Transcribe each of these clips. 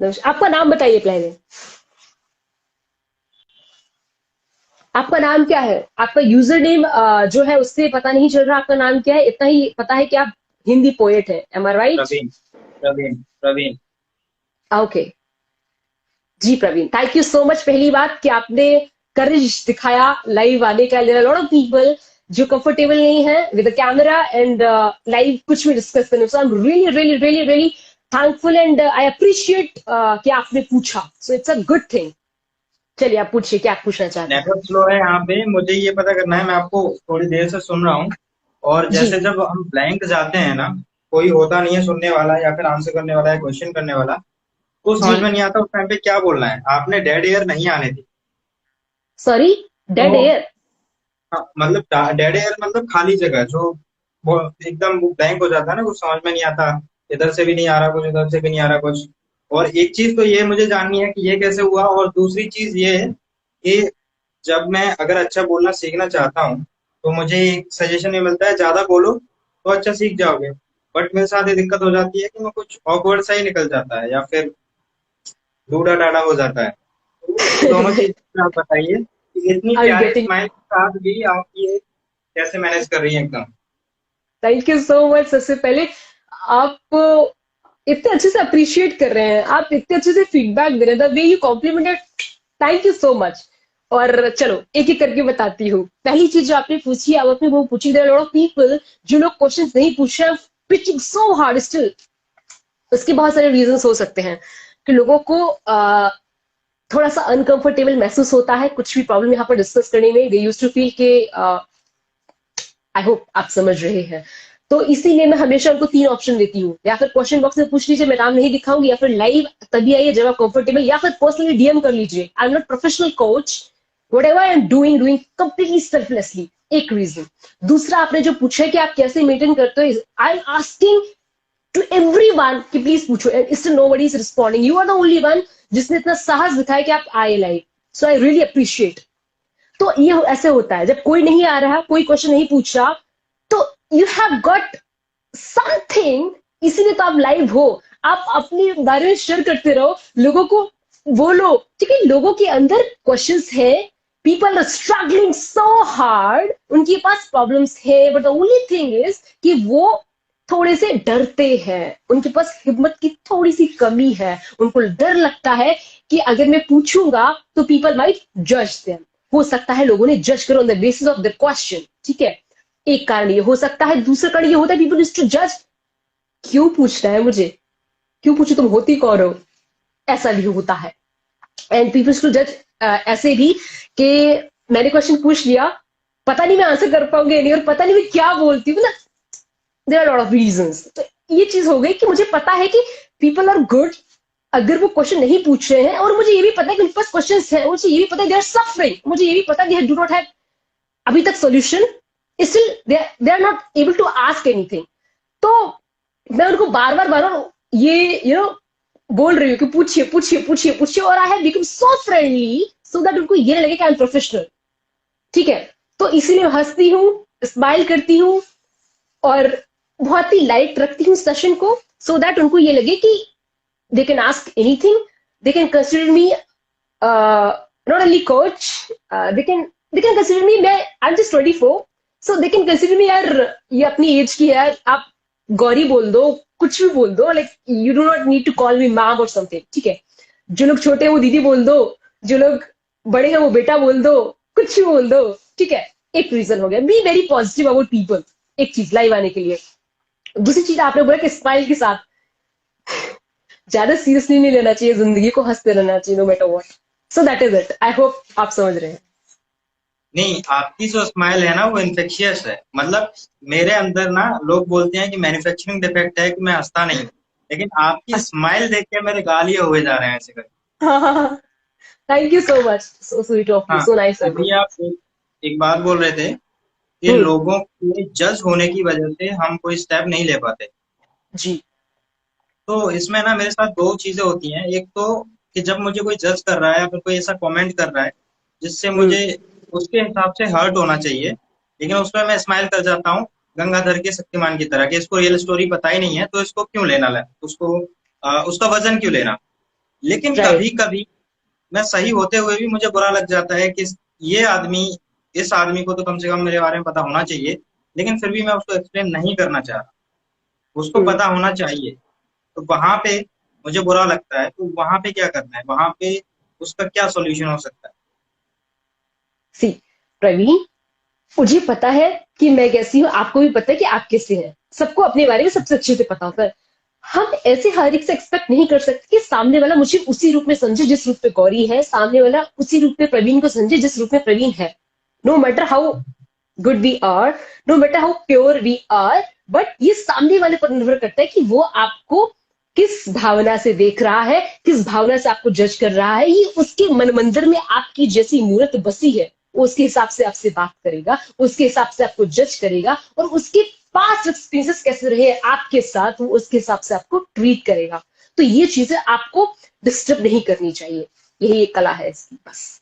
आपका नाम बताइए पहले। आपका नाम क्या है? आपका यूजर नेम जो है उससे पता नहीं चल रहा आपका नाम क्या है, इतना ही पता है कि आप हिंदी पोएट है। Am I right? Praveen. Praveen Praveen. Okay. जी Praveen, thank you so much. पहली बात कि आपने करेज दिखाया लाइव आने का। There are lot of people जो कंफर्टेबल नहीं है with the camera and live कुछ भी डिस्कस करने। So I am really really really really thankful and I appreciate कि आपने पूछा। So it's a good thing. चलिए आप पूछिए, क्या आप पूछना चाहते हैं? नेटवर्क स्लो है यहाँ पे, मुझे ये पता करना है। मैं आपको थोड़ी देर से सुन रहा हूँ, और जी जैसे जब हम ब्लैंक जाते हैं ना, कोई होता नहीं है सुनने वाला या फिर आंसर करने वाला या क्वेश्चन करने वाला, तो जी। समझ में नहीं आता उस टाइम पे क्या बोलना है। आपने डेड एयर नहीं आने दी। सॉरी, तो डेड एयर? हाँ, मतलब डेड एयर मतलब खाली जगह जो वो एकदम ब्लैंक हो जाता है ना, कुछ समझ में नहीं आता। इधर से भी नहीं आ रहा कुछ, उधर से भी नहीं आ रहा कुछ। और एक चीज तो ये मुझे जाननी है कि ये कैसे हुआ, और दूसरी चीज ये है कि जब मैं अगर अच्छा बोलना सीखना चाहता हूँ, तो मुझे एक सजेशन ये मिलता है, ज्यादा बोलो तो अच्छा सीख जाओगे। बट मेरे साथ ये दिक्कत हो जाती है कि मैं कुछ ऑकवर्ड सा ही निकल जाता है, या फिर डूडा डाडा हो जाता है। तो इन दोनों चीज आप बताइए कि इतनी आई एम प्यारे गेटिंग। स्माइल के साथ भी आप ये कैसे मैनेज कर रही हैं एकदम। Thank you so much. सबसे पहले आप इतने अच्छे से अप्रिशिएट कर रहे हैं, आप इतने अच्छे से फीडबैक दे रहे हैं, the way you complimented, thank you so much. और चलो एक एक करके बताती हूँ। पहली चीज जो आपने पूछी, अब आपने वो पूछी, there are lot of people जो लोग क्वेश्चंस नहीं पूछ रहे हैं, पिचिंग सो हार्ड स्टिल। उसके बहुत सारे रीजंस हो सकते हैं कि लोगों को थोड़ा सा अनकंफर्टेबल महसूस होता है कुछ भी प्रॉब्लम यहाँ पर डिस्कस करने में। दे यूज टू फील के, आई होप आप समझ रहे हैं। तो इसीलिए मैं हमेशा उनको 3 ऑप्शन देती हूँ, या फिर क्वेश्चन बॉक्स में पूछ लीजिए, मैं नाम नहीं दिखाऊंगी, या फिर लाइव तभी आइए जब आप कंफर्टेबल, या फिर पर्सनली डीएम कर लीजिए। I am not professional coach, what ever I am doing completely selflessly. एक रीजन। दूसरा, आपने जो पूछा है कि आप कैसे मेंटेन करते हो, I am asking to everyone कि प्लीज पूछो, and still nobody is responding. You are the only one जिसने इतना साहस दिखाया कि आप आए live. So I really appreciate. तो ये ऐसे होता है जब कोई नहीं आ रहा, कोई क्वेश्चन नहीं पूछ रहा, तो यू हैव गॉट समथिंग, इसीलिए तो आप लाइव हो। आप अपने बारे में शेयर करते रहो, लोगों को बोलो, ठीक है? लोगों के अंदर क्वेश्चंस है, people are struggling so hard, उनके पास प्रॉब्लम्स है, but the only thing is कि वो थोड़े से डरते हैं, उनके पास हिम्मत की थोड़ी सी कमी है। उनको डर लगता है कि अगर मैं पूछूंगा तो पीपल माइट जज देम। हो सकता है लोगों ने जज करो on the basis of the question, ठीक है? एक कारण ये हो सकता है। दूसरा कारण ये होता है, पीपल यूज्ड टू जज, क्यों पूछ रहा है मुझे, क्यों पूछो, तुम होती कौन हो? ऐसा भी होता है। एंड पीपल टू जज ऐसे भी कि मैंने क्वेश्चन पूछ लिया, पता नहीं मैं आंसर कर पाऊंगी नहीं, और पता नहीं मैं क्या बोलती हूँ, मतलब there are lot of reasons. तो ये चीज हो गई कि मुझे पता है कि पीपल आर गुड अगर वो क्वेश्चन नहीं पूछ रहे हैं, और मुझे ये भी पता है कि उनके पास क्वेश्चन है, मुझे ये भी पता है दे आर सफरिंग, मुझे ये भी पता है दे डू नॉट हैव अभी तक solution, still they are not able to ask anything. तो मैं उनको बार बार ये बोल रही हूँ कि पूछिए पूछिए पूछिए पूछिए, और I have become so friendly so that उनको ये लगे कि आई एम प्रोफेशनल, ठीक है? तो इसीलिए हंसती हूँ, स्माइल करती हूँ, और बहुत ही लाइट रखती हूँ सेशन को, सो दैट उनको ये लगे कि they can ask anything, they can consider me not only coach, they can consider me, मैं I am just 24, so they can consider me यार, ये अपनी एज की है यार, आप गौरी बोल दो, कुछ भी बोल दो, like you do not need to call me ma'am और समथिंग, ठीक है? जो लोग छोटे हैं वो दीदी बोल दो, जो लोग बड़े हैं वो बेटा बोल दो, कुछ भी बोल दो, ठीक है? एक रीजन हो गया, be very positive about people. एक चीज लाइव आने के लिए। दूसरी चीज आपने बोला कि स्माइल के साथ, ज्यादा सीरियसली नहीं लेना चाहिए जिंदगी को, हंसते रहना चाहिए no matter what. So that is it, I hope आप समझ रहे हैं। नहीं, आपकी जो स्माइल है ना वो इन्फेक्शियस है। मतलब मेरे अंदर ना लोग बोलते हैं कि मैन्युफैक्चरिंग डिफेक्ट है कि मैं हंसता नहीं हूँ, लेकिन आपकी स्माइल देख के मेरे गाल ही हुए जा रहे हैं ऐसे करके। Thank you so much, so sweet of you, हाँ, सो नाइस ऑफ यू। अभी आप एक बात बोल रहे थे कि हम्म। लोगों के जज होने की वजह से हम कोई स्टेप नहीं ले पाते। जी। तो इसमें ना मेरे साथ दो चीजें होती हैं। एक तो कि जब मुझे कोई जज कर रहा है या फिर कोई ऐसा कमेंट कर रहा है जिससे हम्म। मुझे उसके हिसाब से हर्ट होना चाहिए, लेकिन उसमें मैं स्माइल कर जाता हूँ गंगाधर के शक्तिमान की तरह, कि इसको रियल स्टोरी पता ही नहीं है तो इसको क्यों लेना, उसको उसका वजन क्यों लेना। लेकिन राइट। कभी कभी मैं सही होते हुए भी मुझे बुरा लग जाता है कि ये आदमी, इस आदमी को तो कम से कम मेरे बारे में पता होना चाहिए, लेकिन फिर भी मैं उसको एक्सप्लेन नहीं करना चाह रहा। उसको हम्म। पता होना चाहिए। तो वहां पे मुझे बुरा लगता है, तो वहां पे क्या करना है, वहां पे उसका क्या सॉल्यूशन हो सकता है? सी प्रवीण, मुझे पता है कि मैं कैसी हूँ, आपको भी पता है कि आप कैसे हैं, सबको अपने बारे में सबसे अच्छे से पता होता है। हम ऐसे हर एक से एक्सपेक्ट नहीं कर सकते कि सामने वाला मुझे उसी रूप में समझे जिस रूप में गौरी है, सामने वाला उसी रूप में प्रवीण को समझे जिस रूप में प्रवीण है। No matter how good we are, no matter how pure we are, but ये सामने वाले पर निर्भर करता है कि वो आपको किस भावना से देख रहा है, किस भावना से आपको जज कर रहा है। ये उसके मन मंदिर में आपकी जैसी मूर्त बसी है, वो उसके हिसाब से आपसे बात करेगा, उसके हिसाब से आपको जज करेगा, और उसके पास्ट एक्सपीरियंसेस कैसे रहे आपके साथ, वो उसके हिसाब से आपको ट्रीट करेगा। तो ये चीजें आपको डिस्टर्ब नहीं करनी चाहिए, यही एक कला है इसकी बस।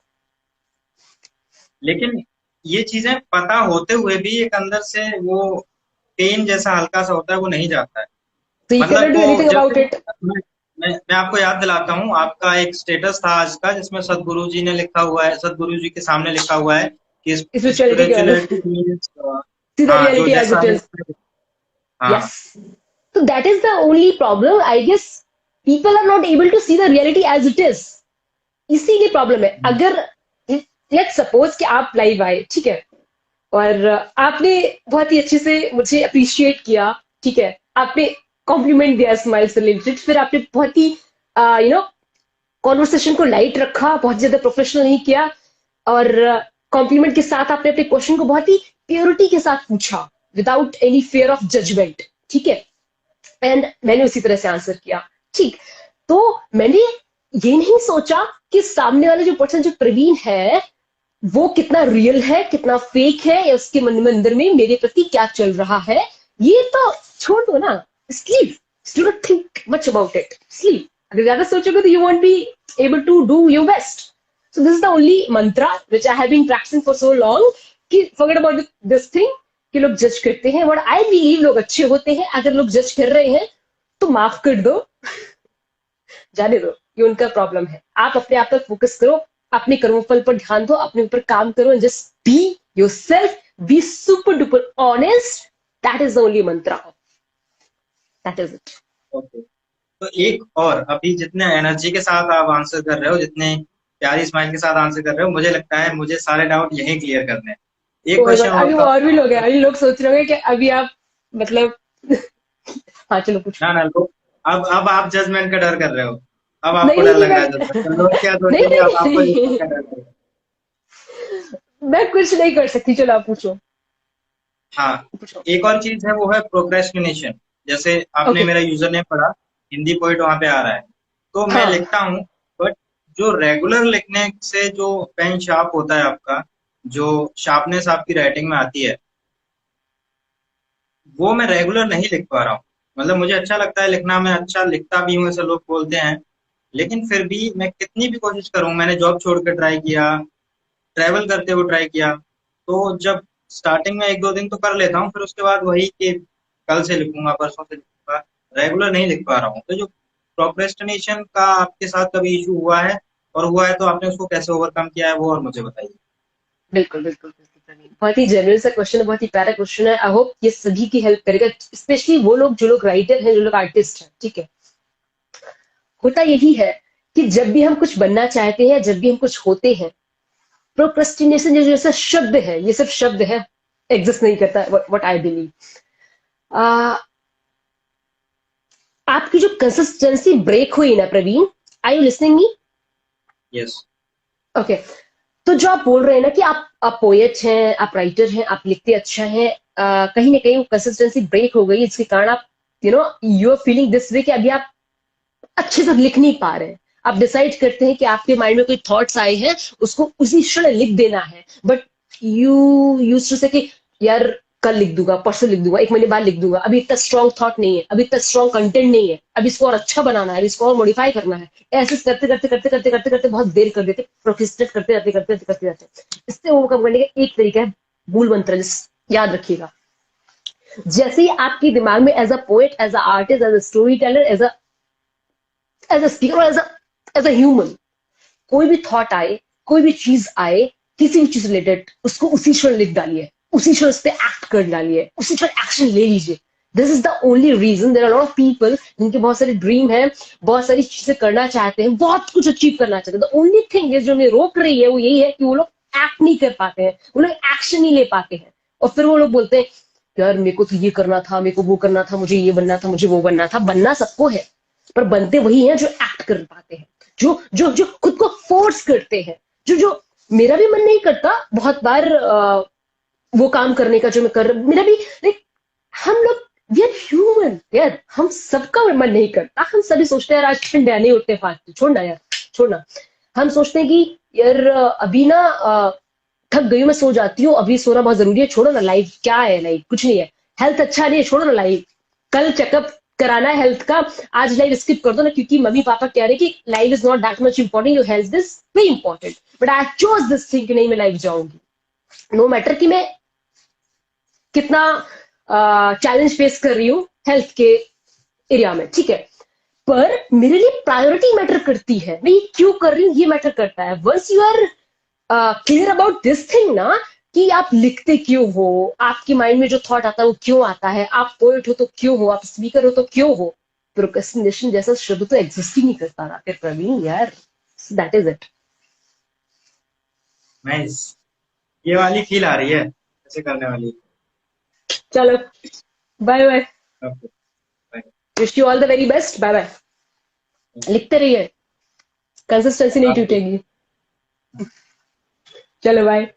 लेकिन ये चीजें पता होते हुए भी एक अंदर से वो पेन जैसा हल्का सा होता है, वो नहीं जाता है। तो यू कैन मतलब डू वो एनीथिंग अबाउट जैसे इट। मैं आपको याद दिलाता हूँ, आपका एक स्टेटस था आज का जिसमें सदगुरु जी ने लिखा हुआ है, सदगुरु जी के सामने लिखा हुआ है कि स्पिरिचुअलिटी के बारे स्पिरिचुअलिटी में, मीन्स, सी द हाँ, जो रियलिटी एज जैसा इट है। इज। हाँ। Yes. So that is the only problem, I guess. People are not able to see the reality as it is. इसीलिए प्रॉब्लम है। अगर लेट्स सपोज कि आप लाइव आए, ठीक है, और आपने बहुत ही अच्छे से मुझे अप्रिशिएट किया, ठीक है, आपने कॉम्प्लीमेंट दिया स्माइल से रिलेटेड, फिर आपने बहुत ही यू नो कॉन्वर्सेशन को लाइट रखा, बहुत ज्यादा प्रोफेशनल नहीं किया, और कॉम्प्लीमेंट के साथ आपने अपने क्वेश्चन को बहुत ही प्योरिटी के साथ पूछा, without any fear of judgment, ठीक है, एंड मैंने उसी तरह से आंसर किया। ठीक। तो मैंने ये नहीं सोचा कि सामने वाला जो पर्सन, जो प्रवीण है, वो कितना रियल है, कितना फेक है, या उसके मन में अंदर में मेरे प्रति क्या चल रहा है। ये तो छोड़ दो ना। Sleep, do not think much about it, sleep. अगर ज्यादा सोचोगे तो you won't be able to do your best. So this is the only mantra which I have been practising for so long, कि फॉरगेट अबाउट दिस थिंग कि लोग जज करते हैं। व्हाट आई बिलीव, लोग अच्छे होते हैं, अगर लोग जज कर रहे हैं तो माफ कर दो, जाने दो, ये उनका प्रॉब्लम है। आप अपने आप पर फोकस करो, अपने कर्मफल पर ध्यान दो, अपने ऊपर काम करो, just be yourself, be super duper honest. That is the only Mantra, that is it. Okay. तो एक और, अभी जितने एनर्जी के साथ आप आंसर कर रहे हो, जितने प्यारी स्माइल के साथ आंसर कर रहे हो, मुझे लगता है मुझे सारे डाउट यहीं क्लियर करने हैं। एक ओ माय गॉड, क्वेश्चन अभी और था। और भी लोग हैं, अभी लोग सोच रहे होंगे कि अभी आप मतलब हाँ चलो पूछो। ना ना लो, अब आप जजमेंट का डर कर रहे हो। अब नहीं आपको नहीं डर नहीं, लग रहा है जजमेंट का, लोग क्या नहीं सोचेंगे, अब नहीं आपको नहीं, जजमेंट का डर लग रहा है। मैं कुछ नहीं कर सकती, चलो आप पूछो। हाँ। पूछो। एक और चीज है, वो है प्रोक्रेस्टिनेशन। जैसे आपने ओके। मेरा यूजर नेम पढ़ा, हिंदी पोइट वहां पे आ रहा है, तो मैं हाँ। लिखता हूँ, बट जो रेगुलर लिखने से जो पेन शार्प होता है आपका, जो शार्पनेस आपकी राइटिंग में आती है, वो मैं रेगुलर नहीं लिख पा रहा हूँ। मतलब मुझे अच्छा लगता है लिखना, मैं अच्छा लिखता भी हूँ, ऐसे लोग बोलते हैं, लेकिन फिर भी मैं कितनी भी कोशिश करूँ, मैंने जॉब छोड़ कर ट्राई किया, ट्रैवल करते हुए ट्राई किया, तो जब स्टार्टिंग में एक दो दिन तो कर लेता हूँ, फिर उसके बाद वही कि कल से लिखूंगा, परसों से लिखूंगा, रेगुलर नहीं लिख पा रहा हूँ। तो जो प्रोक्रेस्टिनेशन का आपके साथ कभी इशू हुआ है, और हुआ है तो आपने उसको कैसे ओवरकम किया है, वो और मुझे बताइए। बिल्कुल बिल्कुल बिल्कुल प्रवीण। बहुत ही जेन्युइन सा क्वेश्चन है, बहुत ही प्यारा क्वेश्चन है। आई होप ये सभी की हेल्प करेगा, स्पेशली वो लोग जो लोग राइटर हैं, जो लोग आर्टिस्ट हैं, ठीक है। होता यही है कि जब भी हम कुछ बनना चाहते हैं, जब भी हम कुछ होते हैं, प्रोक्रेस्टिनेशन जो जैसा शब्द है, ये सिर्फ शब्द है, एग्जिस्ट नहीं करता। व्हाट आई बिलीव, आपकी जो कंसिस्टेंसी ब्रेक हुई ना Praveen, I you listening me? Yes. Okay. तो जो आप बोल रहे हैं ना कि आप पोएट हैं, आप राइटर हैं, आप लिखते अच्छा हैं, कहीं ना कहीं वो कंसिस्टेंसी ब्रेक हो गई, इसके कारण आप you are feeling this way कि अभी आप अच्छे से लिख नहीं पा रहे हैं। आप डिसाइड करते हैं कि आपके माइंड में कोई थॉट्स आए हैं, उसको उसी क्षण लिख देना है, बट यू यूज्ड टू से कि यार कल लिख दूंगा, परसों लिख दूंगा, एक महीने बाद लिख दूंगा, अभी इतना स्ट्रॉन्ग थॉट नहीं है, अभी इतना स्ट्रॉन्ग कंटेंट नहीं है, अभी इसको और अच्छा बनाना है, अभी इसको और मॉडिफाई करना है। ऐसे करते करते करते करते करते करते बहुत देर कर देते, प्रोक्रेस्टिनेट करते रहते करते रहते करते रहते। इससे ओवरकम करने का एक तरीका है, मूल मंत्र, याद रखिएगा। जैसे ही आपके दिमाग में as a poet, as a artist, as a story teller, as a speaker, as a as a human, कोई भी थॉट आए, कोई भी चीज आए, किसी भी चीज रिलेटेड, उसको उसी क्षण लिख डालिए, उसी क्षण उस पर एक्ट कर डालिए, उसी क्षण एक्शन ले लीजिए। This is the only reason there are lot of people जिनके बहुत सारे ड्रीम है, बहुत सारी चीजें करना चाहते हैं, बहुत कुछ अचीव करना चाहते हैं। द ओनली थिंग जो उन्हें रोक रही है वो यही है कि वो लोग एक्ट नहीं कर पाते हैं, वो लोग एक्शन नहीं ले पाते हैं। और फिर वो लोग बोलते हैं यार मेरे को तो ये करना था, मेरे को वो करना था, मुझे ये बनना था, मुझे वो बनना था। बनना सबको है, पर बनते वही हैं जो एक्ट कर पाते हैं, जो जो जो खुद को फोर्स करते हैं। जो जो मेरा भी मन नहीं करता बहुत बार वो काम करने का जो मैं कर, मेरा भी लाइक, हम लोग वी आर ह्यूमन यार, हम सबका मन नहीं करता। हम सभी सोचते हैं यार आज ठंडा नहीं उठते, फालतू छोड़ना यार, छोड़ना। हम सोचते हैं कि यार अभी ना थक गई हूँ, मैं सो जाती हूँ, अभी सोना बहुत जरूरी है, छोड़ो ना, लाइफ क्या है, लाइफ कुछ नहीं है, हेल्थ अच्छा नहीं है, छोड़ो ना लाइफ, कल चेकअप कराना है हेल्थ का, आज लाइफ स्किप कर दो ना, क्योंकि मम्मी पापा कह रहे कि life is not that much important, your health is very important. But I chose this thing कि नहीं मैं लाइफ जाऊंगी, नो मैटर कि मैं कितना चैलेंज फेस कर रही हूँ हेल्थ के एरिया में, ठीक है, पर मेरे लिए प्रायोरिटी मैटर करती है, मैं ये क्यों कर रही हूँ ये मैटर करता है। Once you are clear about this thing ना, कि आप लिखते क्यों हो, आपके माइंड में जो थॉट आता है वो क्यों आता है, आप पोएट हो तो क्यों हो, आप स्पीकर हो तो क्यों हो, प्रोक्रेस्टिनेशन जैसा शब्द तो एग्जिस्ट ही नहीं करता ना फिर प्रवीण यार। That is it. नाइस, ये वाली फील आ रही है ऐसे करने वाली। चलो, bye bye, okay, bye. Wish you all the very best, bye bye. लिखते रहिए, कंसिस्टेंसी नहीं आप भी। टूटेगी। चलो बाय।